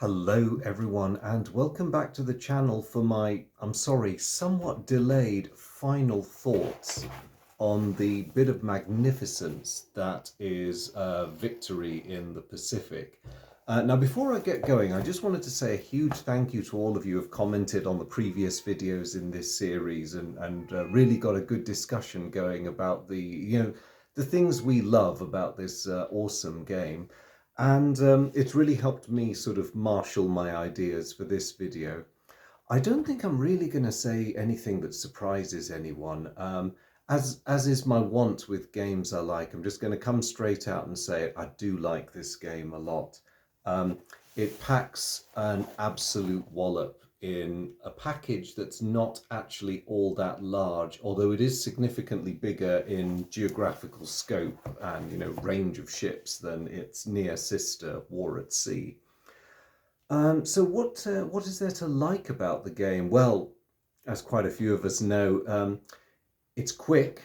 Hello everyone and welcome back to the channel for my, somewhat delayed final thoughts on the bit of magnificence that is Victory in the Pacific. Now before I get going, I just wanted to say a huge thank you to all of you who have commented on the previous videos in this series and really got a good discussion going about the things we love about this awesome game. And it's really helped me sort of marshal my ideas for this video. I don't think I'm really going to say anything that surprises anyone. As is my wont with games I like, I'm just going to come straight out and say I do like this game a lot. Um, it packs an absolute wallop in a package that's not actually all that large, although it is significantly bigger in geographical scope and range of ships than its near sister War at Sea. So what is there to like about the game? Well, as quite a few of us know, it's quick.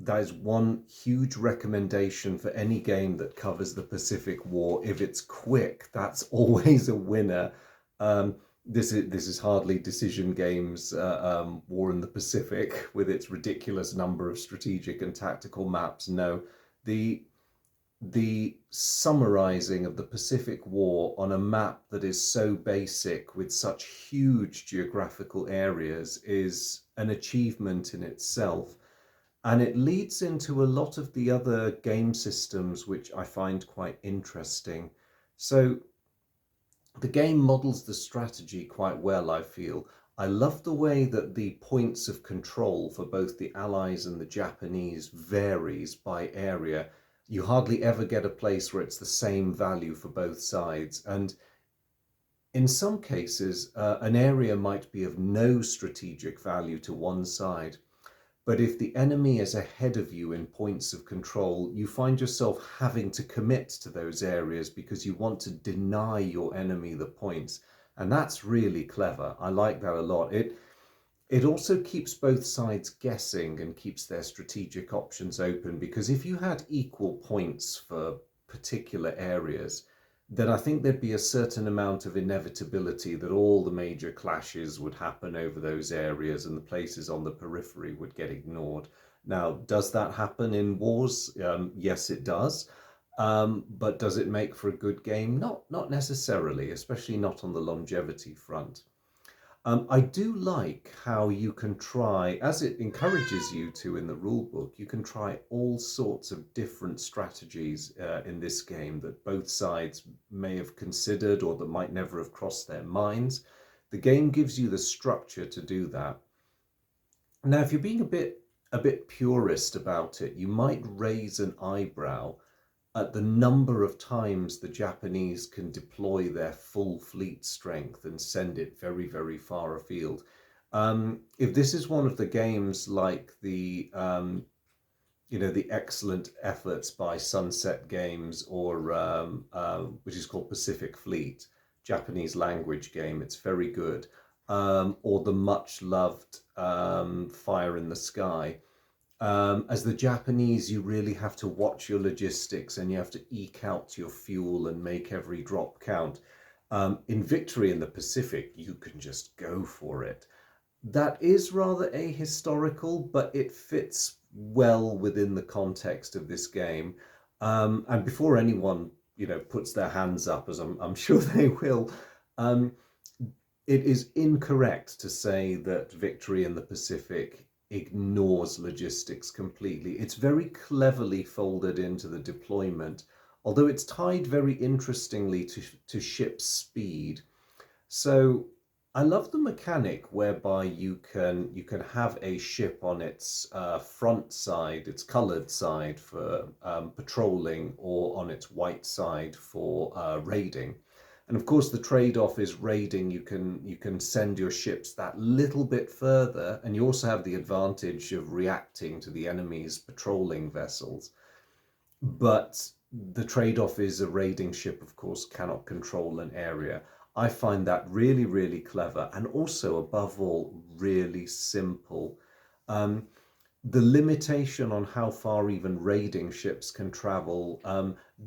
That is one huge recommendation for any game that covers the Pacific War. If it's quick, that's always a winner. This is hardly Decision Games' War in the Pacific with its ridiculous number of strategic and tactical maps. No, the summarizing of the Pacific War on a map that is so basic with such huge geographical areas is an achievement in itself. And it leads into a lot of the other game systems, which I find quite interesting. So the game models the strategy quite well, I feel. I love the way that the points of control for both the Allies and the Japanese varies by area. You hardly ever get a place where it's the same value for both sides. And in some cases, an area might be of no strategic value to one side. But if the enemy is ahead of you in points of control, you find yourself having to commit to those areas because you want to deny your enemy the points. And that's really clever. I like that a lot. It also keeps both sides guessing and keeps their strategic options open, because if you had equal points for particular areas, then I think there'd be a certain amount of inevitability that all the major clashes would happen over those areas and the places on the periphery would get ignored. Now, does that happen in wars? Yes, it does. But does it make for a good game? Not necessarily, especially not on the longevity front. I do like how you can try, as it encourages you to in the rulebook, you can try all sorts of different strategies in this game that both sides may have considered or that might never have crossed their minds. The game gives you the structure to do that. Now, if you're being a bit purist about it, you might raise an eyebrow at the number of times the Japanese can deploy their full fleet strength and send it very, very far afield. If this is one of the games like the excellent efforts by Sunset Games or which is called Pacific Fleet, Japanese language game, it's very good, or the much loved Fire in the Sky. As the Japanese, you really have to watch your logistics and you have to eke out your fuel and make every drop count. In Victory in the Pacific, you can just go for it. That is rather ahistorical, but it fits well within the context of this game. And before anyone, puts their hands up, as I'm sure they will, um, it is incorrect to say that Victory in the Pacific ignores logistics completely. It's very cleverly folded into the deployment, although it's tied very interestingly to ship speed. So I love the mechanic whereby you can have a ship on its front side, its coloured side for patrolling, or on its white side for raiding. And of course, the trade-off is raiding. You can send your ships that little bit further, and you also have the advantage of reacting to the enemy's patrolling vessels. But the trade-off is a raiding ship, of course, cannot control an area. I find that really, really clever, and also, above all, really simple. Um, the limitation on how far even raiding ships can travel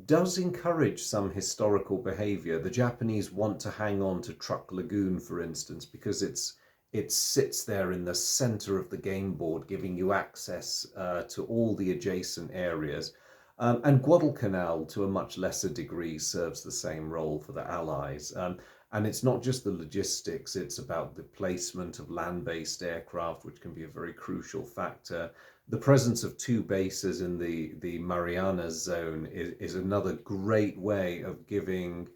does encourage some historical behavior. The Japanese want to hang on to Truk Lagoon, for instance, because it sits there in the center of the game board, giving you access to all the adjacent areas. And Guadalcanal, to a much lesser degree, serves the same role for the Allies. And it's not just the logistics, it's about the placement of land-based aircraft, which can be a very crucial factor. The presence of two bases in the Marianas zone is another great way of giving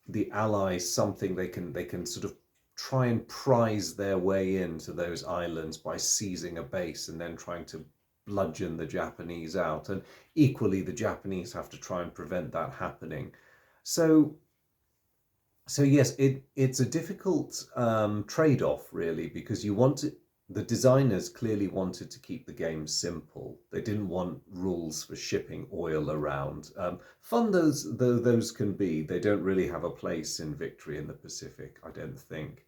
the Allies something they can sort of try and prize their way into those islands by seizing a base and then trying to bludgeon the Japanese out. And equally, the Japanese have to try and prevent that happening. So so yes, it's a difficult trade-off really, because you want it, the designers clearly wanted to keep the game simple. They didn't want rules for shipping oil around. Fun though those can be, they don't really have a place in Victory in the Pacific, I don't think.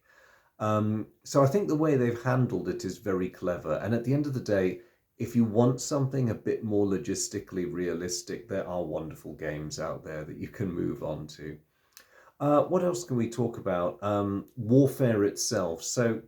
So I think the way they've handled it is very clever. And at the end of the day, if you want something a bit more logistically realistic, there are wonderful games out there that you can move on to. What else can we talk about? Warfare itself. So,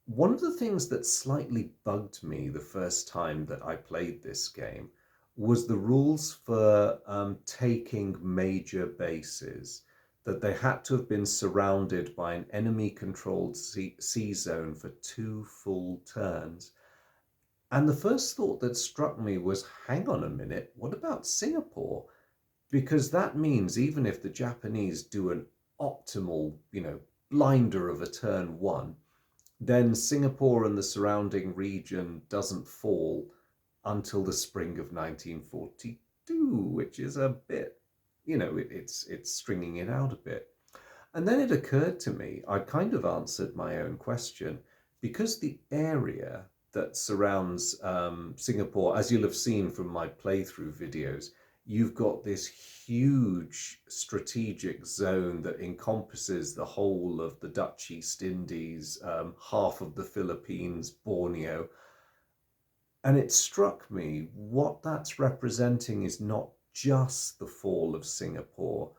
one of the things that slightly bugged me the first time that I played this game was the rules for taking major bases, that they had to have been surrounded by an enemy controlled sea zone for 2 full turns. And the first thought that struck me was, hang on a minute, what about Singapore? Because that means even if the Japanese do an optimal, blinder of a turn one, then Singapore and the surrounding region doesn't fall until the spring of 1942, which is a bit, it's stringing it out a bit. And then it occurred to me, I kind of answered my own question, because the area that surrounds Singapore, as you'll have seen from my playthrough videos, you've got this huge strategic zone that encompasses the whole of the Dutch East Indies, half of the Philippines, Borneo. And it struck me what that's representing is not just the fall of Singapore,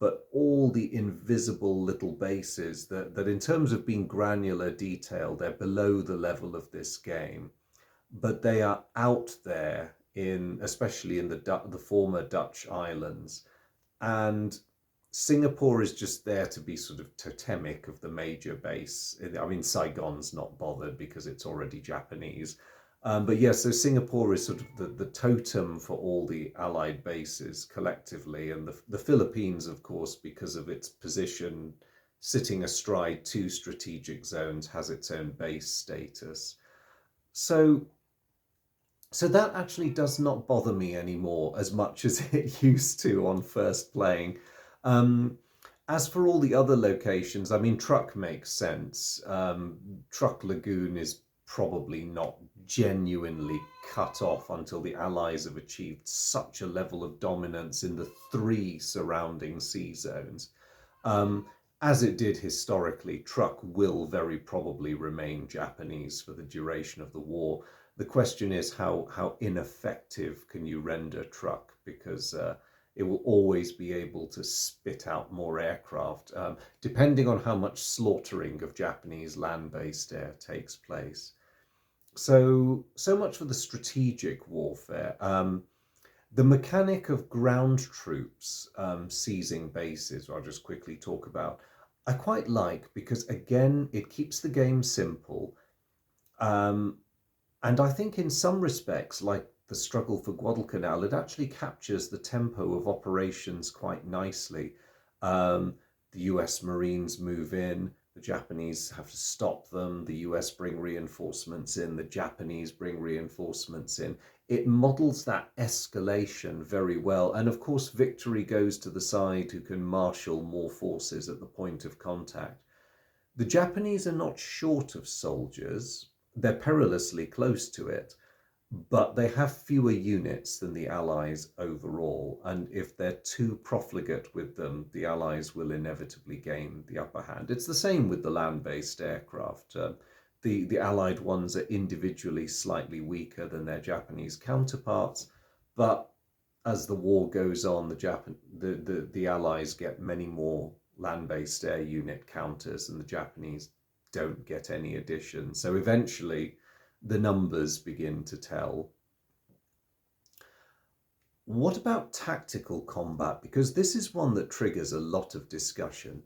but all the invisible little bases that in terms of being granular detail, they're below the level of this game, but they are out there in, especially in the former Dutch islands. And Singapore is just there to be sort of totemic of the major base. I mean, Saigon's not bothered because it's already Japanese. But yeah, so Singapore is sort of the totem for all the Allied bases collectively. And the Philippines, of course, because of its position sitting astride two strategic zones, has its own base status. So so that actually does not bother me anymore as much as it used to on first playing. Um, as for all the other locations, I mean, Truck makes sense. Truck Lagoon is probably not genuinely cut off until the Allies have achieved such a level of dominance in the three surrounding sea zones. Um, as it did historically, Truck will very probably remain Japanese for the duration of the war. The question is how ineffective can you render Truck, because it will always be able to spit out more aircraft, depending on how much slaughtering of Japanese land-based air takes place. So much for the strategic warfare. The mechanic of ground troops seizing bases, I'll just quickly talk about, I quite like, because again, it keeps the game simple. Um, and I think in some respects, like the struggle for Guadalcanal, it actually captures the tempo of operations quite nicely. The US Marines move in, the Japanese have to stop them, the US bring reinforcements in, the Japanese bring reinforcements in. It models that escalation very well. And of course, victory goes to the side who can marshal more forces at the point of contact. The Japanese are not short of soldiers, they're perilously close to it, but they have fewer units than the Allies overall. And if they're too profligate with them, the Allies will inevitably gain the upper hand. It's the same with the land based aircraft. The Allied ones are individually slightly weaker than their Japanese counterparts, but as the war goes on, the Allies get many more land-based air unit counters, and the Japanese don't get any addition. So eventually, the numbers begin to tell. What about tactical combat? Because this is one that triggers a lot of discussion.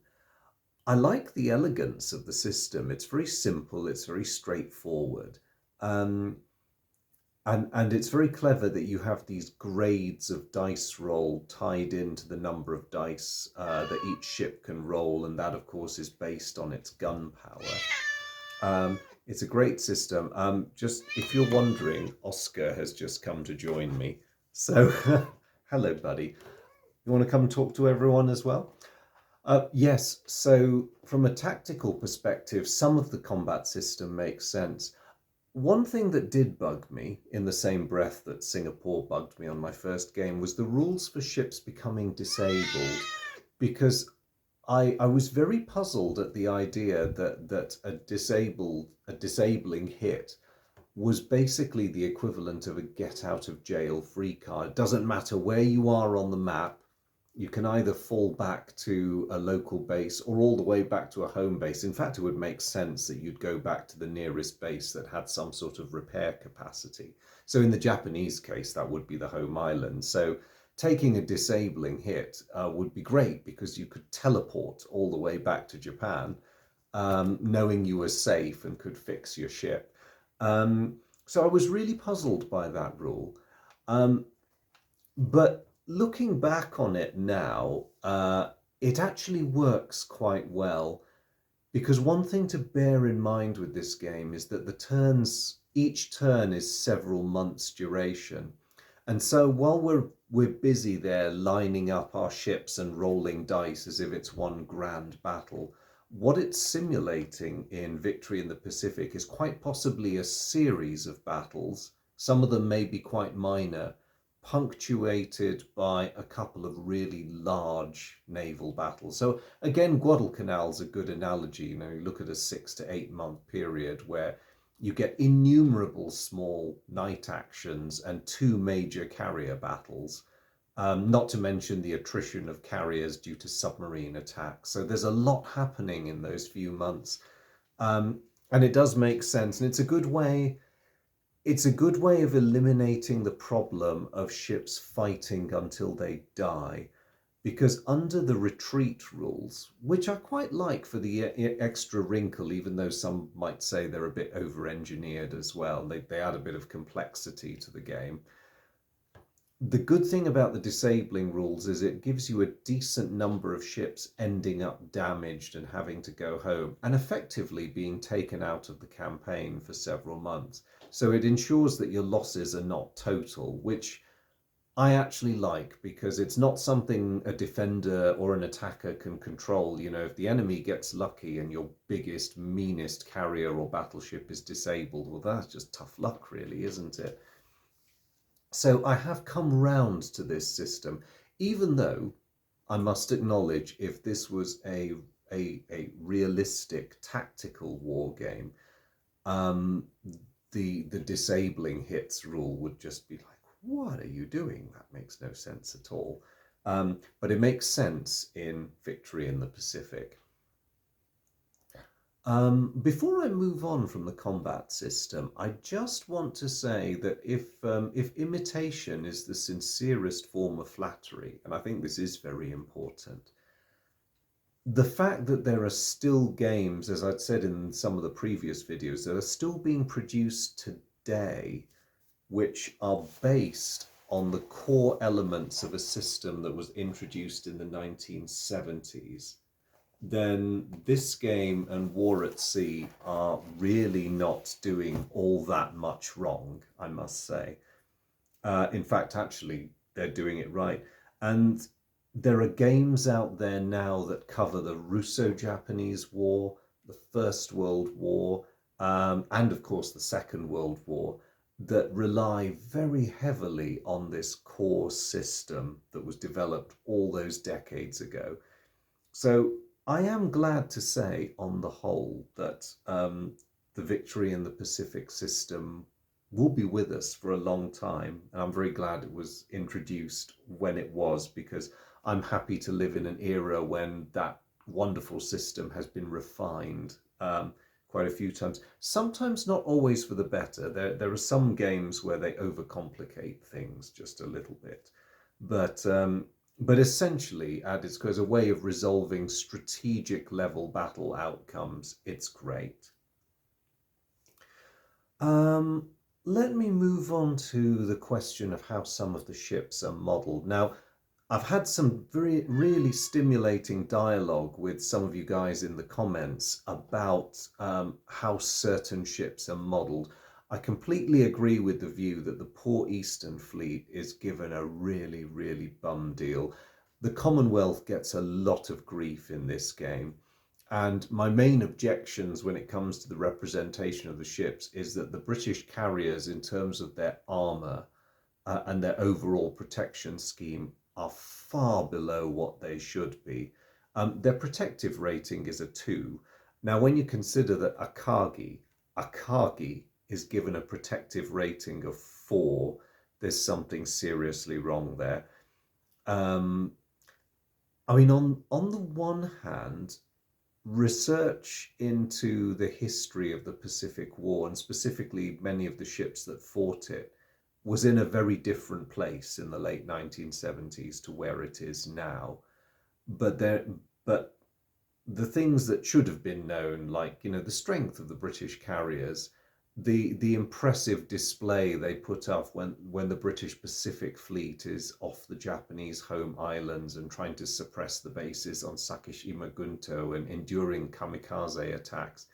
I like the elegance of the system. It's very simple, it's very straightforward. Um, and it's very clever that you have these grades of dice roll tied into the number of dice that each ship can roll, and that, of course, is based on its gun power. It's a great system. Just if you're wondering, Oscar has just come to join me. So, hello, buddy. You want to come talk to everyone as well? Yes, so from a tactical perspective, some of the combat system makes sense. One thing that did bug me in the same breath that Singapore bugged me on my first game was the rules for ships becoming disabled, because I was very puzzled at the idea that a disabling hit was basically the equivalent of a get out of jail free card. It doesn't matter where you are on the map, you can either fall back to a local base or all the way back to a home base. In fact, it would make sense that you'd go back to the nearest base that had some sort of repair capacity. So in the Japanese case, that would be the home island. So taking a disabling hit would be great because you could teleport all the way back to Japan, knowing you were safe and could fix your ship. So I was really puzzled by that rule. But looking back on it now, it actually works quite well, because one thing to bear in mind with this game is that each turn is several months duration. And so while we're busy there lining up our ships and rolling dice as if it's one grand battle, what it's simulating in Victory in the Pacific is quite possibly a series of battles. Some of them may be quite minor, punctuated by a couple of really large naval battles. So again, Guadalcanal's a good analogy. You look at a 6 to 8 month period where you get innumerable small night actions and two major carrier battles, not to mention the attrition of carriers due to submarine attacks. So there's a lot happening in those few months. And it does make sense, and it's a good way of eliminating the problem of ships fighting until they die, because under the retreat rules, which I quite like for the extra wrinkle, even though some might say they're a bit over-engineered as well, they add a bit of complexity to the game. The good thing about the disabling rules is it gives you a decent number of ships ending up damaged and having to go home and effectively being taken out of the campaign for several months. So it ensures that your losses are not total, which I actually like, because it's not something a defender or an attacker can control. If the enemy gets lucky and your biggest, meanest carrier or battleship is disabled, well, that's just tough luck, really, isn't it? So I have come round to this system, even though I must acknowledge, if this was a realistic tactical war game, um, the disabling hits rule would just be like, what are you doing? That makes no sense at all. But it makes sense in Victory in the Pacific. Before I move on from the combat system, I just want to say that if imitation is the sincerest form of flattery, and I think this is very important, the fact that there are still games, as I'd said in some of the previous videos, that are still being produced today, which are based on the core elements of a system that was introduced in the 1970s, then this game and War at Sea are really not doing all that much wrong, I must say. In fact, actually, they're doing it right. And there are games out there now that cover the Russo-Japanese War, the First World War, and of course the Second World War, that rely very heavily on this core system that was developed all those decades ago. So I am glad to say, on the whole, that the victory in the Pacific system will be with us for a long time. And I'm very glad it was introduced when it was, because I'm happy to live in an era when that wonderful system has been refined quite a few times. Sometimes not always for the better. There are some games where they overcomplicate things just a little bit. But essentially, at its core, as a way of resolving strategic level battle outcomes, it's great. Um, Let me move on to the question of how some of the ships are modelled. Now, I've had some really stimulating dialogue with some of you guys in the comments about how certain ships are modelled. I completely agree with the view that the poor Eastern Fleet is given a really bum deal. The Commonwealth gets a lot of grief in this game. And my main objections when it comes to the representation of the ships is that the British carriers, in terms of their armour and their overall protection scheme, are far below what they should be. Their protective rating is a 2. Now, when you consider that Akagi is given a protective rating of 4, there's something seriously wrong there. I mean, on the one hand, research into the history of the Pacific War, and specifically many of the ships that fought it, was in a very different place in the late 1970s to where it is now. But the things that should have been known, like, you know, the strength of the British carriers, the impressive display they put off when the British Pacific Fleet is off the Japanese home islands and trying to suppress the bases on Sakishima Gunto and enduring kamikaze attacks.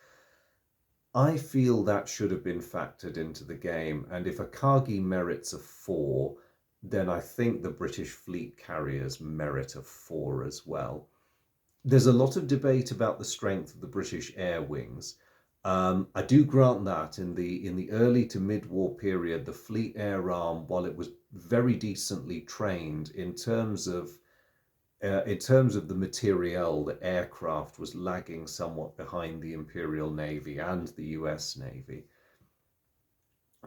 I feel that should have been factored into the game, and if Akagi merits a 4, then I think the British fleet carriers merit a 4 as well. There's a lot of debate about the strength of the British air wings. I do grant that in the early to mid-war period, the fleet air arm, while it was very decently trained in terms of the materiel, the aircraft was lagging somewhat behind the Imperial Navy and the US Navy.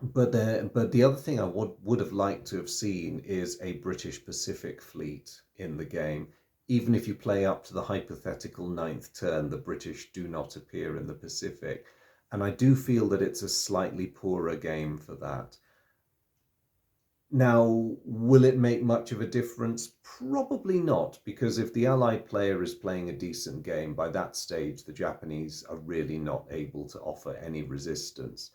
But the other thing I would have liked to have seen is a British Pacific fleet in the game. Even if you play up to the hypothetical 9th turn, the British do not appear in the Pacific. And I do feel that it's a slightly poorer game for that. Now, will it make much of a difference? Probably not, because if the Allied player is playing a decent game, by that stage, the Japanese are really not able to offer any resistance.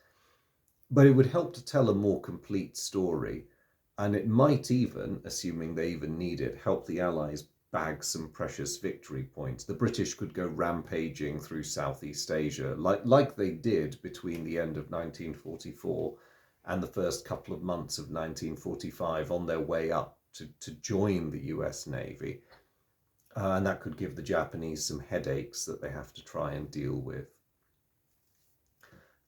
But it would help to tell a more complete story, and it might even, assuming they even need it, help the Allies bag some precious victory points. The British could go rampaging through Southeast Asia, like they did between the end of 1944 and the first couple of months of 1945 on their way up to join the US Navy. And that could give the Japanese some headaches that they have to try and deal with.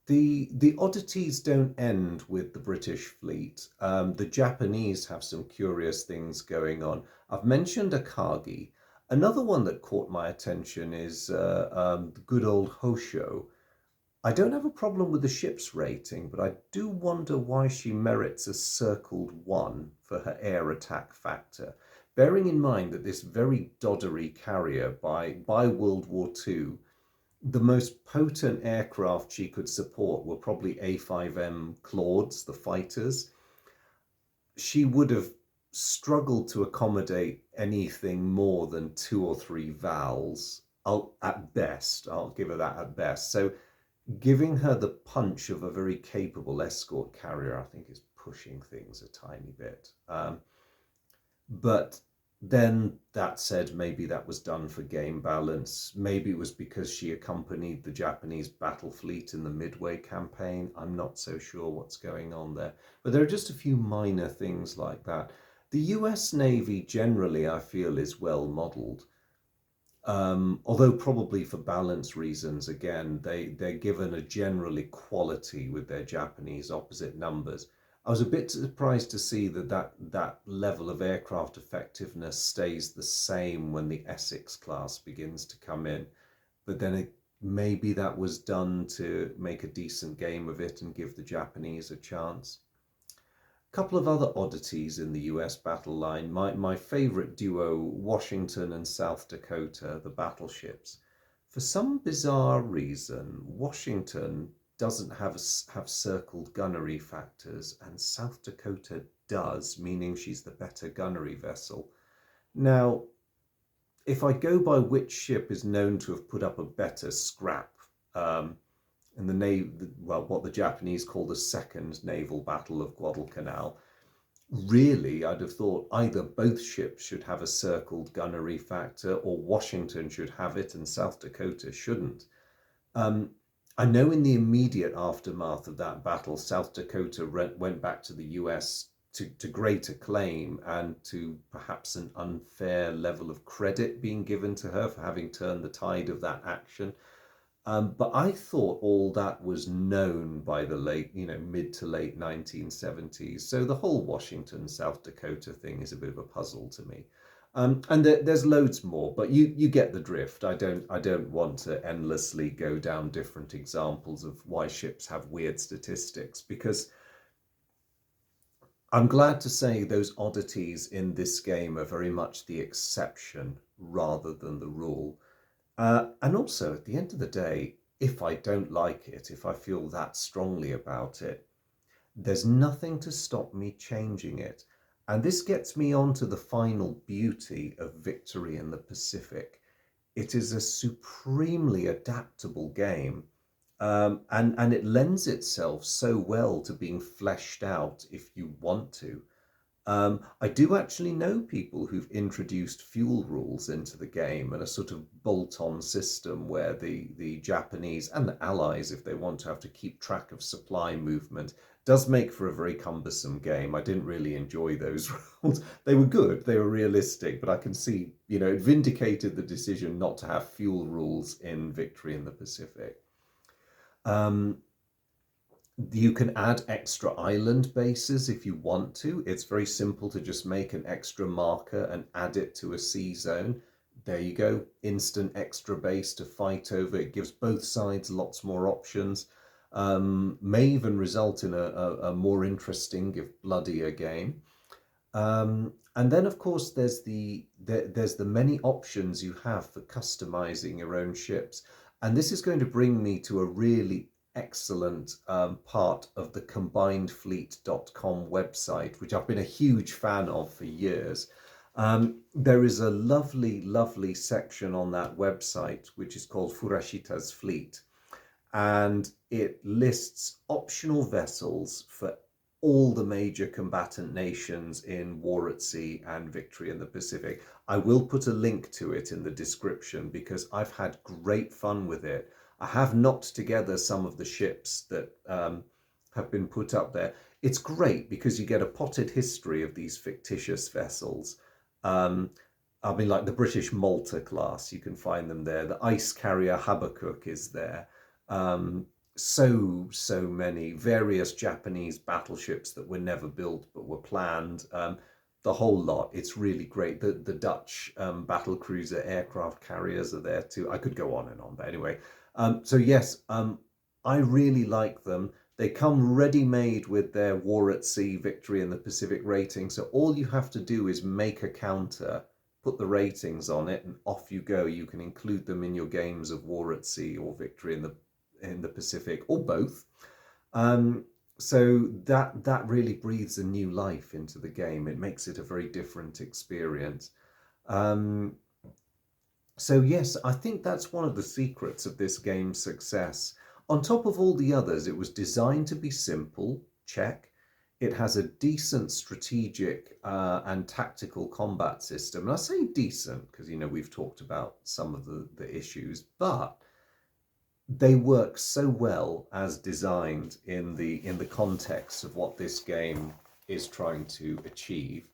The oddities don't end with the British fleet. The Japanese have some curious things going on. I've mentioned Akagi. Another one that caught my attention is the good old Hosho. I don't have a problem with the ship's rating, but I do wonder why she merits a circled 1 for her air attack factor. Bearing in mind that this very doddery carrier by World War II, the most potent aircraft she could support were probably A5M Claudes, the fighters. She would have struggled to accommodate anything more than 2 or 3 Vals. At best, I'll give her that at best. So giving her the punch of a very capable escort carrier, I think, is pushing things a tiny bit. But then, that said, maybe that was done for game balance. Maybe it was because she accompanied the Japanese battle fleet in the Midway campaign. I'm not so sure what's going on there. But there are just a few minor things like that. The US Navy generally, I feel, is well modelled. Although probably for balance reasons, again, they're given a general equality with their Japanese opposite numbers. I was a bit surprised to see that level of aircraft effectiveness stays the same when the Essex class begins to come in. But then maybe that was done to make a decent game of it and give the Japanese a chance. A couple of other oddities in the US battle line. My favorite duo, Washington and South Dakota, the battleships. For some bizarre reason, Washington doesn't have circled gunnery factors, and South Dakota does, meaning she's the better gunnery vessel. Now, if I go by which ship is known to have put up a better scrap in the well, what the Japanese call the Second Naval Battle of Guadalcanal, really, I'd have thought either both ships should have a circled gunnery factor, or Washington should have it and South Dakota shouldn't. Um, I know in the immediate aftermath of that battle, South Dakota went back to the US to great acclaim and to perhaps an unfair level of credit being given to her for having turned the tide of that action. But I thought all that was known by the late, mid to late 1970s. So the whole Washington, South Dakota thing is a bit of a puzzle to me. And there's loads more, but you get the drift. I don't want to endlessly go down different examples of why ships have weird statistics, because I'm glad to say those oddities in this game are very much the exception rather than the rule. And also, at the end of the day, if I don't like it, if I feel that strongly about it, there's nothing to stop me changing it. And this gets me on to the final beauty of Victory in the Pacific. It is a supremely adaptable game, and it lends itself so well to being fleshed out if you want to. I do actually know people who've introduced fuel rules into the game and a sort of bolt-on system where the Japanese and the Allies, if they want to have to keep track of supply movement, does make for a very cumbersome game. I didn't really enjoy those rules. They were good, they were realistic, but I can see, it vindicated the decision not to have fuel rules in Victory in the Pacific. Um, you can add extra island bases if you want to. It's very simple to just make an extra marker and add it to a sea zone. There you go, instant extra base to fight over. It gives both sides lots more options. May even result in a more interesting, if bloodier game. And then, of course, there's the many options you have for customizing your own ships. And this is going to bring me to a really excellent part of the combinedfleet.com website, which I've been a huge fan of for years. There is a lovely, lovely section on that website, which is called Furashita's Fleet. And it lists optional vessels for all the major combatant nations in War at Sea and Victory in the Pacific. I will put a link to it in the description because I've had great fun with it. I have knocked together some of the ships that have been put up there. It's great because you get a potted history of these fictitious vessels. I mean, like the British Malta class, you can find them there. The ice carrier Habakkuk is there. So many various Japanese battleships that were never built but were planned. The whole lot. It's really great. The Dutch battle cruiser aircraft carriers are there too. I could go on and on, but anyway. So yes, I really like them. They come ready-made with their War at Sea, Victory in the Pacific rating. So all you have to do is make a counter, put the ratings on it, and off you go. You can include them in your games of War at Sea or Victory in the Pacific, or both. So that really breathes a new life into the game. It makes it a very different experience. So yes, I think that's one of the secrets of this game's success. On top of all the others, it was designed to be simple, check. It has a decent strategic and tactical combat system. And I say decent because, we've talked about some of the issues, but they work so well as designed in the context of what this game is trying to achieve.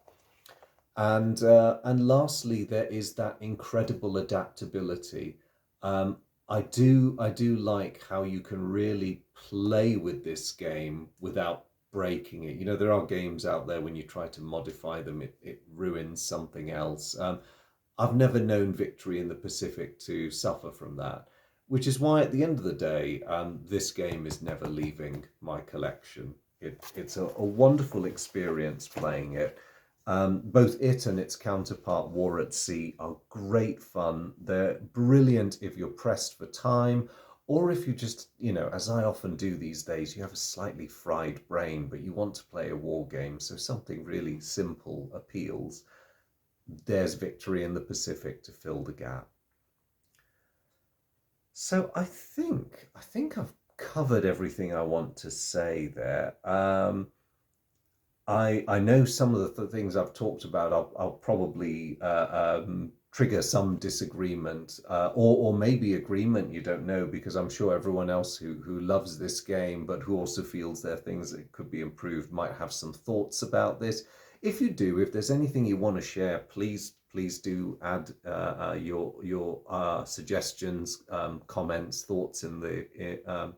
And lastly, there is that incredible adaptability. I do like how you can really play with this game without breaking it. There are games out there when you try to modify them, it ruins something else. I've never known Victory in the Pacific to suffer from that. which is why at the end of the day, this game is never leaving my collection. It's a wonderful experience playing it. Both it and its counterpart, War at Sea, are great fun. They're brilliant if you're pressed for time, or if you just, as I often do these days, you have a slightly fried brain, but you want to play a war game, so something really simple appeals. There's Victory in the Pacific to fill the gap. So I think I've covered everything I want to say there. I know some of the things I've talked about. I'll probably trigger some disagreement, or maybe agreement. You don't know, because I'm sure everyone else who loves this game but who also feels there are things that could be improved might have some thoughts about this. If you do, if there's anything you want to share, please do add your suggestions, comments, thoughts in the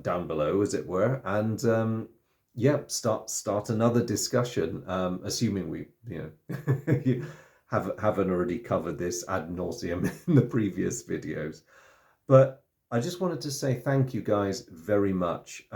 down below, as it were, and yeah, start another discussion. Assuming we you haven't already covered this ad nauseum in the previous videos, but I just wanted to say thank you guys very much.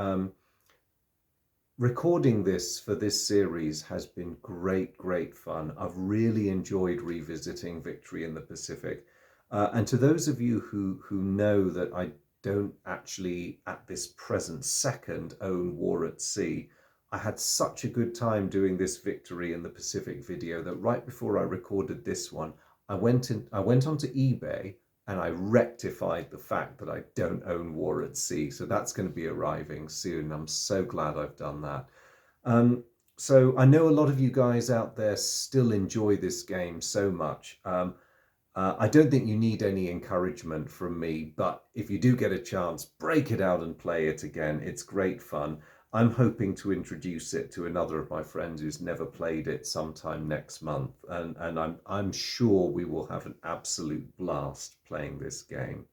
Recording this for this series has been great fun. I've really enjoyed revisiting Victory in the Pacific. And to those of you who know that I don't actually at this present second own War at Sea, I had such a good time doing this Victory in the Pacific video that right before I recorded this one, I went onto eBay and I rectified the fact that I don't own War at Sea. So that's going to be arriving soon. I'm so glad I've done that. So I know a lot of you guys out there still enjoy this game so much. I don't think you need any encouragement from me, but if you do get a chance, break it out and play it again. It's great fun. I'm hoping to introduce it to another of my friends who's never played it sometime next month, and I'm sure we will have an absolute blast playing this game.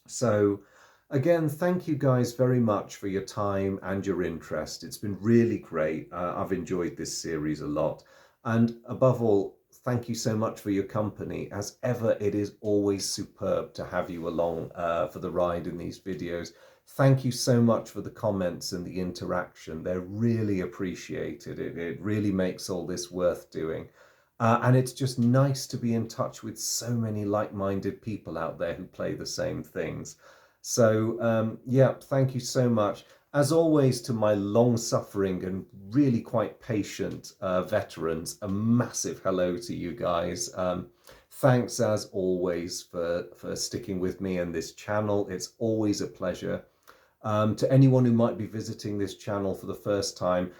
So again, thank you guys very much for your time and your interest. It's been really great. I've enjoyed this series a lot, and above all, thank you so much for your company. As ever, it is always superb to have you along for the ride in these videos. Thank you so much for the comments and the interaction. They're really appreciated. It really makes all this worth doing. And it's just nice to be in touch with so many like-minded people out there who play the same things. So, yeah, thank you so much. As always, to my long-suffering and really quite patient veterans, a massive hello to you guys. Thanks, as always, for sticking with me and this channel. It's always a pleasure. To anyone who might be visiting this channel for the first time,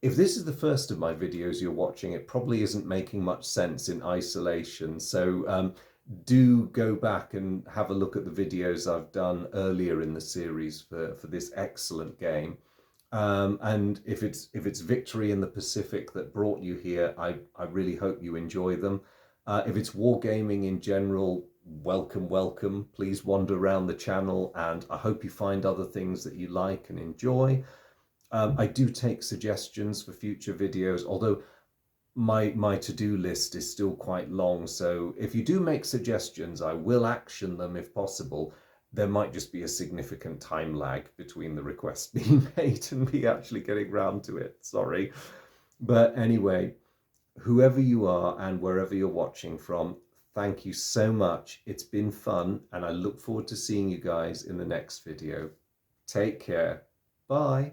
if this is the first of my videos you're watching, it probably isn't making much sense in isolation. So do go back and have a look at the videos I've done earlier in the series for this excellent game. And if it's Victory in the Pacific that brought you here, I really hope you enjoy them. If it's wargaming in general, welcome. Please wander around the channel, and I hope you find other things that you like and enjoy. I do take suggestions for future videos, although my to-do list is still quite long. So if you do make suggestions, I will action them if possible. There might just be a significant time lag between the requests being made and me actually getting round to it. Sorry. But anyway, whoever you are and wherever you're watching from, thank you so much. It's been fun, and I look forward to seeing you guys in the next video. Take care. Bye.